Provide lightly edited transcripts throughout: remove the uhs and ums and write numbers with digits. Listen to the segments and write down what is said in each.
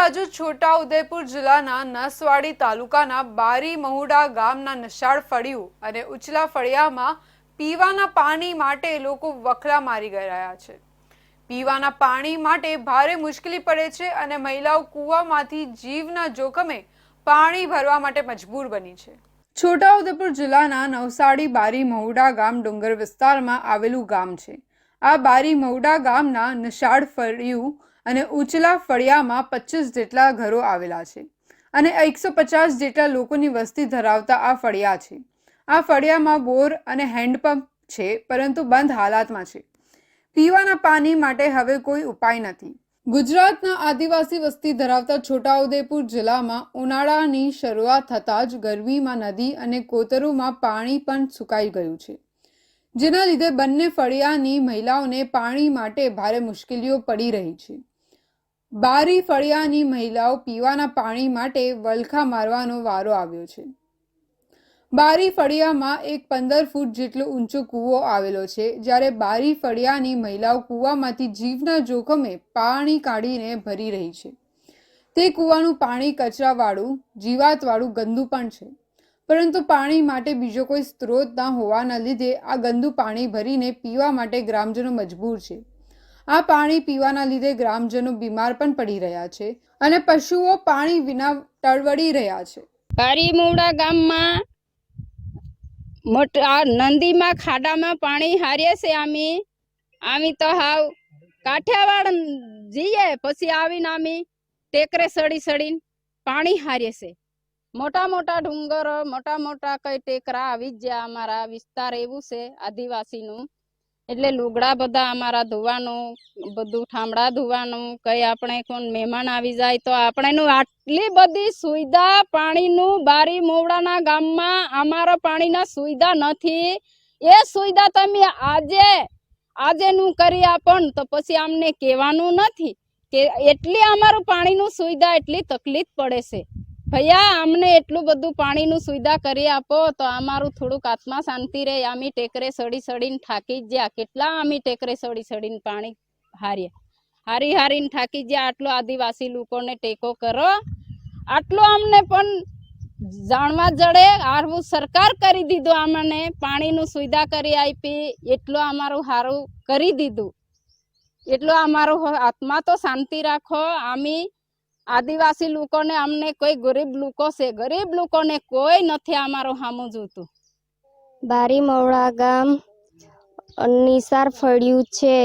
બાજુ છોટાઉદેપુર જિલ્લાના નસવાડી તાલુકાના બારી મહુડા ગામના નિશાળ ફળિયું અને ઉચલા ફળિયામાં પીવાના પાણી માટે લોકો વખલા મારી ગયા છે। પીવાના પાણી માટે ભારે મુશ્કેલી પડે છે અને મહિલાઓ કૂવામાંથી જીવના જોખમે પાણી ભરવા માટે મજબૂર બની છે। છોટાઉદેપુર જિલ્લાના નવસારી બારી મહુડા ગામ ડુંગર વિસ્તારમાં આવેલું ગામ છે। આ બારી મહુડા ગામના નિશાળ ફળિયું અને ઉચલા ફળિયામાં 25 જેટલા ઘરો આવેલા છે અને 150 જેટલા લોકોની વસ્તી ધરાવતા આ ફળિયા છે। આ ફળિયામાં બોર અને હેન્ડપંપ છે, પરંતુ બંધ હાલતમાં છે। પીવાના પાણી માટે હવે કોઈ ઉપાય નથી। ગુજરાતના આદિવાસી વસ્તી ધરાવતા છોટાઉદેપુર જિલ્લામાં ઉનાળાની શરૂઆત થતાં જ ગરમીમાં નદી અને કોતરોમાં પાણી પણ સુકાઈ ગયું છે, જેના લીધે બંને ફળિયાની મહિલાઓને પાણી માટે ભારે મુશ્કેલીઓ પડી રહી છે। બારી ફળિયાની મહિલાઓ પીવાના પાણી માટે વલખા મારવાનો વારો આવ્યો છે। બારી ફળિયામાં એક 15 ફૂટ જેટલો ઊંચો કૂવો આવેલો છે, જ્યારે બારી ફળિયાની મહિલાઓ કૂવામાંથી જીવના જોખમે પાણી કાઢીને ભરી રહી છે। તે કૂવાનું પાણી કચરાવાળું, જીવાતવાળું, ગંદુ પણ છે, પરંતુ પાણી માટે બીજો કોઈ સ્ત્રોત ન હોવાના લીધે આ ગંદુ પાણી ભરીને પીવા માટે ગ્રામજનો મજબૂર છે। આ પાણી પીવાના લીધે ગ્રામજનો બીમાર પણ પડી રહ્યા છે અને પશુઓ પાણી વિના તડવડી રહ્યા છે। બારી મહુડા ગામમાં મોટા નંદીમાં ખાડામાં પાણી હારીએ છે। આમી તો હાવ કાઠિયાવાડ જઈએ પછી આવીને આમી ટેકરે સડીને પાણી હારીએ છે। મોટા મોટા ડુંગર, મોટા મોટા કઈ ટેકરા આવી જ ગયા। અમારા વિસ્તાર એવું છે આદિવાસીનું, એટલે લુગડા બધા અમારા ધોવાનું, બધું ઠામડા ધોવાનું, કઈ આપણે કોઈ મહેમાન આવી જાય તો આપણેનું આટલી બધી સુવિધા પાણીનું બારી મહુડાના ગામમાં અમારા પાણીના સુવિધા નથી। એ સુવિધા તમે આજે નું કરી આપો તો પછી અમને કહેવાનું નથી કે એટલી અમારું પાણીનું સુવિધા એટલી તકલીફ પડે છે। ભૈયા અમને એટલું બધું પાણીનું સુવિધા કરી આપો તો અમારું થોડુંક આત્મા શાંતિ રહે। અમે ટેકરે સડીને થાકી ગયા। કેટલા અમે ટેકરે સડીને પાણી હારીને થાકી ગયા। આટલો આદિવાસી લોકોને ટેકો કરો, આટલો અમને પણ જાણવા જડે। આવું સરકાર કરી દીધું, અમને પાણીનું સુવિધા કરી આપી, એટલો અમારું સારું કરી દીધું, એટલો અમારો આત્મા તો શાંતિ રાખો। અમે આદિવાસી લોકોને અમને કોઈ ગરીબ લોકો છે, ગરીબ લોકોને કોઈ નથી અમારું સામું જોતું। બારી મહુડા ગામ નિશાળ ફળિયું છે।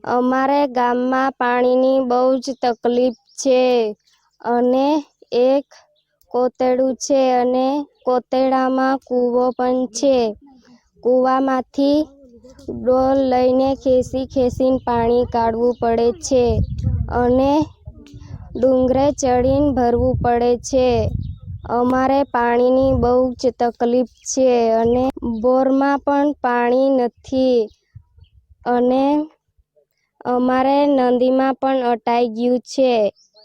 અમારે ગામમાં પાણીની બહુ જ તકલીફ છે અને એક કોતેડું છે અને કોતેડામાં કૂવો પણ છે। કૂવામાંથી ડોલ લઈને ખેંચીને પાણી કાઢવું પડે છે અને ડુંગરે ચડીને ભરવું પડે છે। અમારે પાણીની બહુ જ તકલીફ છે અને બોરમાં પણ પાણી નથી અને અમારે નદીમાં પણ અટાઈ ગયું છે।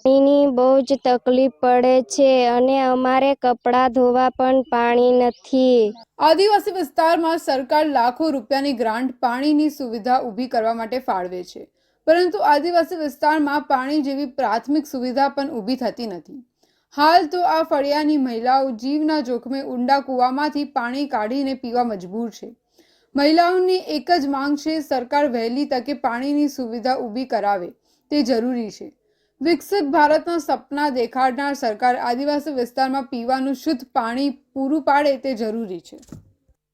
પાણીની બહુ જ તકલીફ પડે છે અને અમારે કપડાં ધોવા પણ પાણી નથી। આદિવાસી વિસ્તારમાં સરકાર લાખો રૂપિયાની ગ્રાન્ટ પાણીની સુવિધા ઊભી કરવા માટે ફાળવે છે, પરંતુ આદિવાસી વિસ્તારમાં પાણી જેવી પ્રાથમિક સુવિધા પણ ઊભી થતી નથી। હાલ તો આ ફળિયાની મહિલાઓ જીવના જોખમે ઊંડા કૂવામાંથી પાણી કાઢીને પીવા મજબૂર છે। મહિલાઓની એક જ માંગ છે, સરકાર વહેલી તકે પાણીની સુવિધા ઊભી કરાવે તે જરૂરી છે। વિકસિત ભારતના સપના દેખાડનાર સરકાર આદિવાસી વિસ્તારમાં પીવાનું શુદ્ધ પાણી પૂરું પાડે તે જરૂરી છે।